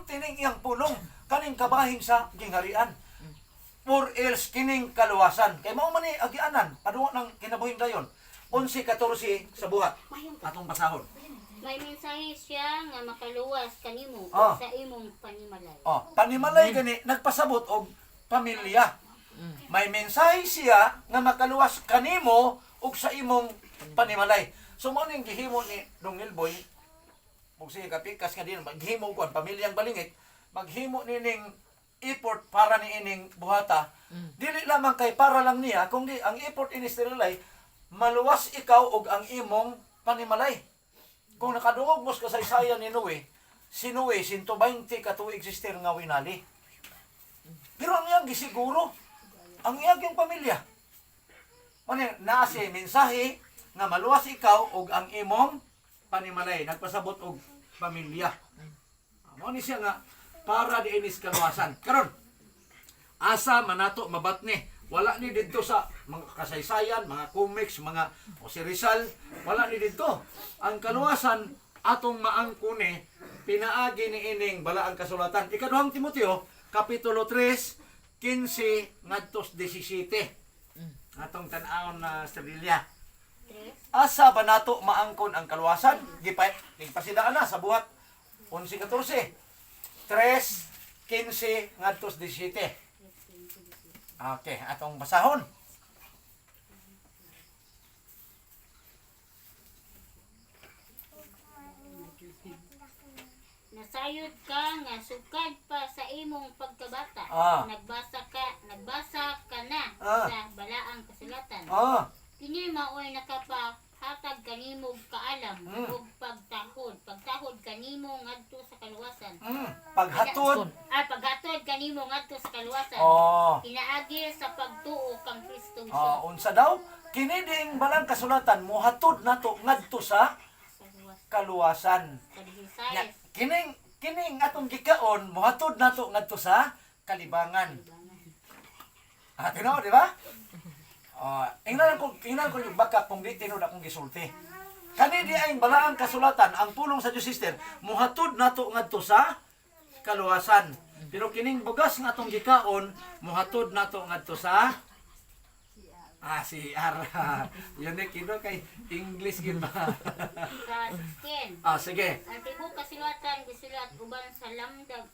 tining iyang pulong kaning kabahin sa gingharian. Or else kining kaluwasan. Kay mao man ni agianan padung ng kinabuhing dayon. 11:14 sa buhat. Atong basahon. May mensahe siya nga makaluwas kanimo Ah. sa imong panimalay. Panimalay gani nagpasabot og pamilya. May mensahe siya nga makaluwas kanimo ug sa imong panimalay. So mo ning gihimo ni Dong Nilboy ug siya kapikas nga din maghimo ko ang pamilyang balingit, maghimo nining effort para ni ining buhata. Dili lamang kay para lang niya kundi ang effort ini sterilay maluwas ikaw ug ang imong panimalay. Kung nakadungog mo sa kasaysayan ni Noe, si Noe 120 ka tuig existir nga winali. Pero ang iyang gisiguro, ang iyang pamilya. Ano naa si mensahe nga maluwas ikaw ug ang imong panimalay, nagpasabot og pamilya. Mo ni siya nga para di inis kaluwasan. Karon asa manato mabatni. Wala ni dito sa mga kasaysayan, mga comics, mga o si Rizal, wala ni dito. Ang kaluwasan atong maangkune pinaagi ni ining balaang kasulatan. Ikaduhang Timoteo kapitulo 3 15 ngadto 17. Atong tan-awon na Sevilla. Asa ba nato maangkon ang kaluwasan? Gipasidaan na sa buhat 11:14. 3:15 ngadto 17. Okay, atong basahon. Nasayod ka nga sukad pa sa imong pagkabata. Nagbasa ka na sa balaang kasulatan. Kini maoy nakapahatag kanimo kaalam ug pagtahod kanimo ngadto sa kaluwasan. Paghatod kanimo ngadto sa kaluwasan. Pinaagi sa pagtuo kang Kristo Hesus. Unsa daw? Kini ding balang kasulatan mohatod nato ngadto sa kaluwasan. Nya, kining atong gikaon mohatod nato ngadto sa kalibangan. Tinaw, di ba? Ingnan ko yung baka kung di tinud akong gisulti. Kani di ay balaang kasulatan ang pulong sa Dios sister mohatod nato ngadto sa kaluwasan. Pero kining bugas nga atong gikaon mohatod nato ngadto sa si Ara. Yun ni kido kay English gid ba? Sa 16. Sige. Ang tibok kasulatan gisulat uban sa lamdag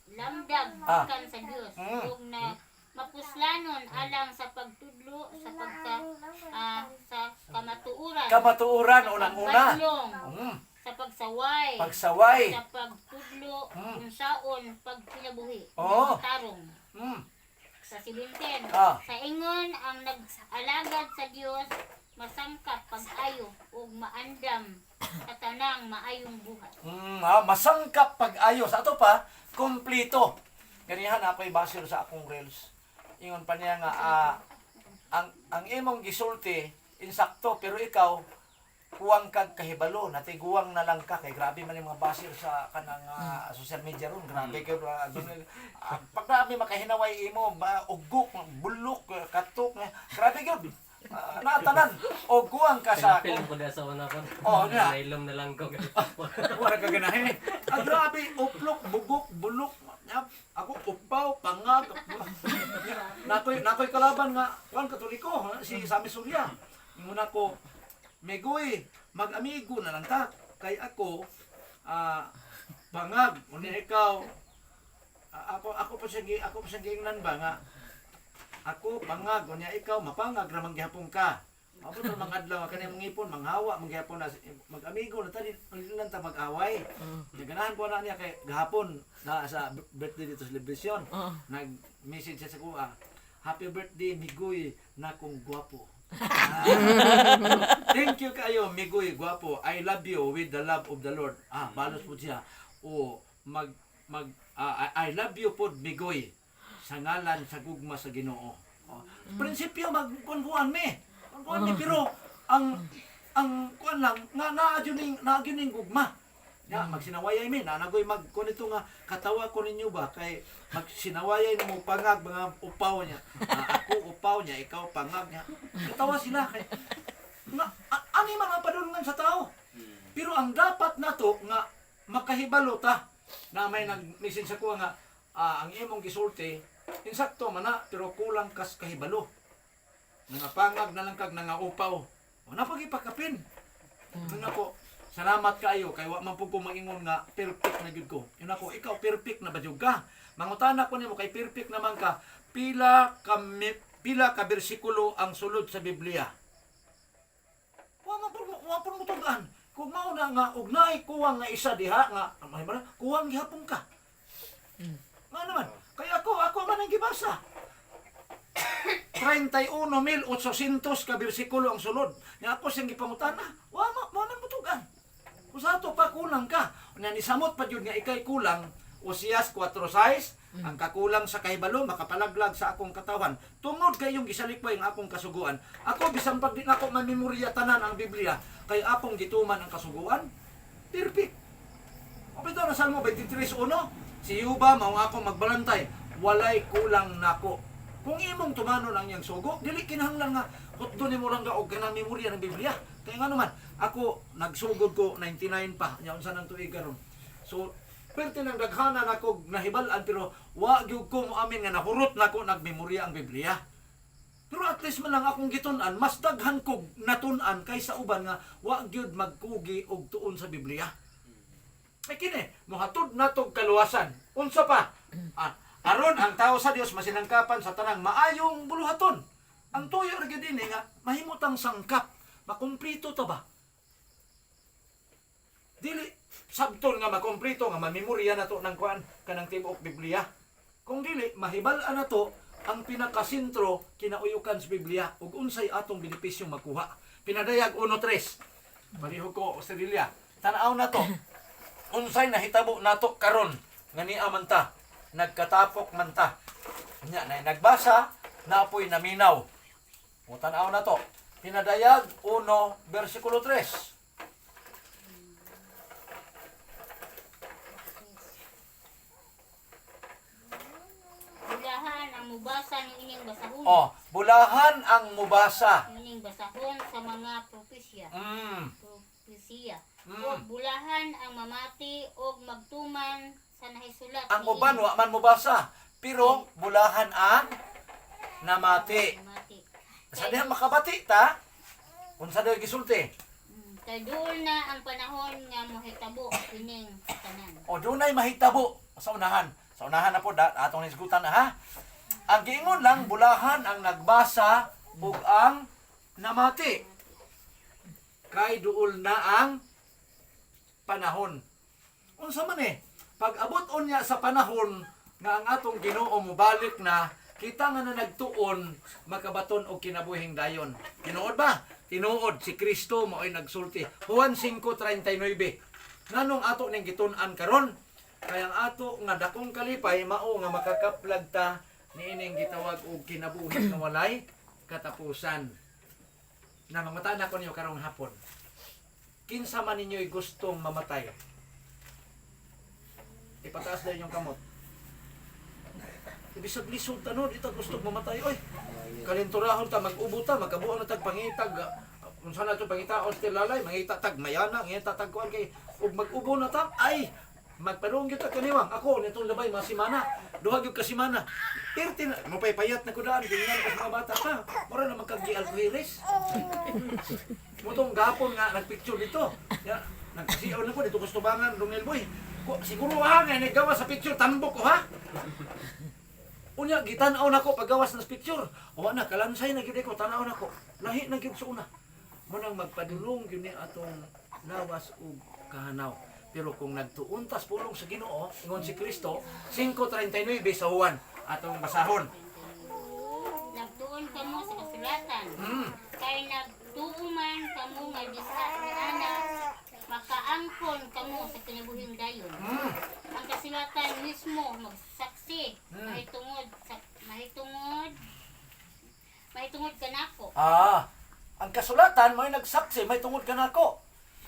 kan sa Dios ug na mapuslanon alang sa pagtudlo sa kamatuuran. Kamatuuran unang-una. Sa pagsaway. Sa pagtudlo unsaon pagkinabuhi. Tarong. Sa 17. Sa ingon ang nag-alagad sa Dios masangkap pag-ayo ug maandam sa tanang maayong buhat. Masangkap pag-ayo. Sa ato pa, kompleto. Ganihan ako'y basir sa akong reels. Ingon pa niya nga, ang imong gisulti, insakto, pero ikaw, kuwang kag kahibalo, natiguwang na lang ka, kay grabe man yung mga basir sa kanang social media ron, grabe kayo, pag namin makahinaway imo, ugok, bulok, katok, grabe kayo, natanan, o kuwang ka sa... Film ko na sa una ko. Nailom na lang ko. Wala ka ganahin. Grabe, uplok, bugok, bulok, ako upaw, pangag. Nakoy kalaban nga, kuan Katoliko, si Sami Surya. Muna ko, Megoy, mag-amigo na lang ta. Kay ako, pangag. Muna ikaw, ako pa siya giingnan ba nga, ako pangag, muna ikaw, mapangag, ramang gihapon ka. Ako na mga adlaw, kaniyang ngipon, manghawa, mangyapon na, mag-amigo na tali, lang ta mag-away. Naganahan po na niya kay gahapon na sa birthday dito sa celebration. Nag-message siya sa kuha, happy birthday, Migoy, na kong gwapo. Thank you kayo, Migoy, gwapo. I love you with the love of the Lord. Balos po siya. I love you po, Migoy, sa ngalan sa gugma sa Ginoo. Prinsipyo, magkunkuan me. Pero ang kuan lang nga naagyuning gugma. Ya magsinawayay mi nagoy magkunito nga katawa ko ninyo ba kay magsinawayay mo pangag mga upaw niya. Ako upaw niya, ikaw pangag niya. Katawa sila kay ani mga padulungan sa tao. Pero ang dapat nato nga makahibalo ta na may nag-message sa kuha nga ang imong gisulti insakto man na pero kulang kas kahibalo. Nangapangag na lang kag nangaupaw. Wala pa gipakapin. Nga po, salamat kayo kay wa man pud ko maingon nga perfect na gyud ko. Yun ako, ikaw perfect na ba jud ka? Mangutana ko nimo kay perfect naman ka. Pila ka bersikulo ang sulod sa Biblia? Wa pud mo tugan. Kung mao na nga ugnay kuwang nga isa diha nga mahimala, kuwang gihapon ka. Nga naman, kaya ako man ang gibasa. 31,800 ka bersikulo ang sulod. Nga ako siyang gipangutana, wa man mutugan. Kung sa ato pa kulang ka, na nisamot pa jud nga ikay kulang, Osias 4:6, ang kakulang sa kahibalo makapalaglag sa akong katawan. Tungod kay yung gisalikpay ang akong kasuguan. Ako bisan pag di na ako mamemorya tanan ang Biblia, kay akong gituman ang kasuguan. Perfect. O bitaw na Salmo 23:1, si Yuba mao akong magbalantay, walay kulang nako. Kung imong tumano lang yang sugo, dili kinahanglan nga hutdo nimo lang og kanang memorya ng Biblia. Kaya nga naman, ako nagsugod ko 99 pa, nya unsa nang tuig karon. So, pwerte nang daghana nako nahibal-an pero wa gyud ko moamin nga nahurot nako nagmemorya ang Biblia. Pero at least man lang akong gitun-an, mas daghan kog natun-an kaysa uban nga wa gyud magkugi og tuon sa Biblia. Ay kini, mohatod natog kaluwasan. Unsa pa? Aron ang tao sa Dios masinangkapan sa tanang maayong buluhaton. Ang tuyo ra gyud dinhi nga mahimutang sangkap, makumpleto ta ba? Dili sabton nga makumpleto nga mamemorya nato ng kuan kanang tibuok Biblia. Kung dili mahibal-an nato ang pinakasentro kinauyukan sa Biblia ug unsay atong benepisyo makuha. Pinadayag 1:3. Palihog ko Australia. Tan-aw nato. Unsay nahitabo nato karon nga niya man ta nagkatapok man ta. Nya na nagbasa na apoy naminaw. O tan-aw na to. Pinadayag 1:3. Bulahan ang mubasa ng ining basahon. Bulahan ang mubasa. Ining basahon sa mga propesya. Propesya. Mm. O bulahan ang mamati og magtuman sa nahisulat. Ang uban wa man mubasa, pero bulahan ang namati. Mamati. Sa diha makabati ta? Unsa daw gisulti? Kay doon na ang panahon nga mohitabo kining tanan. Dunay mahitabo sa unahan. Sa unahan na po atong nisgutan na ha. Ang giingon lang bulahan ang nagbasa ug ang namati. Kay duol na ang panahon. Unsa man pag abot unya sa panahon nga ang atong Ginoo mobalik na, kita nga na nagtuon makabaton og kinabuhing dayon. Tinuod ba? Tinuod si Kristo mao'y nagsulti. Juan 5:39. Nganong ato ning gitun-an karon? Kaya ang ato nga dakong kalipay mao nga makakaplag ta niining gitawag og kinabuhi nga walay katapusan. Na mamata ko niyo karong hapon. Kinsa man ninyo'y gustong mamatay? Ipataas na inyong kamot. Ibisag lisod tanod, ito gustong mamatay. Oy, kalinturahon ta, mag-ubo ta, magkabuang na tag pangitag. Kung saan na ito pangitaon sa tilalay, mangita tag mayana, ngita tag kuhan kay, ug mag-ubo na ta, ay, magpanong yun ta kaniwang. Ako, nitong labay, mga simana, duhag yung kasimana. Pirti na, mapaypayat na kudaan, ganyan ka sa mga bata pa. Mura na magkag-alcoholis. Mutong gapon nga, nagpicture dito. Ya, nagkasiyaw na ko, dito gusto bangan, Dongel Boy. Siguro nga nagawa sa picture, tambok ko ha? Unya, gitanaw na ko paggawas ng picture. O na, kalansay na gid ko, tanaw na ko. Lahi na gid sa una. Munang magpadulong yun atong lawas ug kahanaw. Pero kung nagtuuntas pulong sa Ginoo, ingon si Kristo, 5:39 sa Juan, atong basahon. Nagtuon kamo sa kasulatan. Kay nagtuuman kamo nga bisa ni ana, makaangkon kamo sa kinabuhing dayon. Ang kasulatan mismo magsaksi, mahitungod kanako. Ang kasulatan may nagsaksi, may tungod kanako.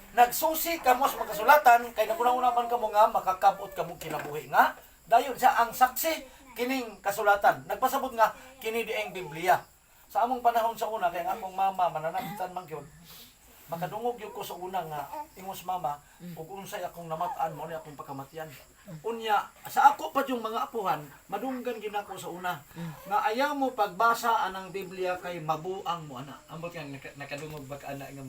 Nagsusi kamo sa mga kasulatan kay naguna-una man kamo nga makakabot kamo kinabuhi nga. Dayon siya ang saksi kining kasulatan. Nagpasabot nga kini dieng Biblia. Sa among panahon sa una kay ang among mama mananamtan man gyud. Makadungog yung ko sa una nga ingos mama ug unsay akong namatan mo ni akong pagkamatian. Unya sa ako pa yung mga apuhan madunggan gid ako sa una nga ayaw mo pagbasa anang Biblia kay mabuang mo ana. Ambot kang nakadungog ba ka ana nga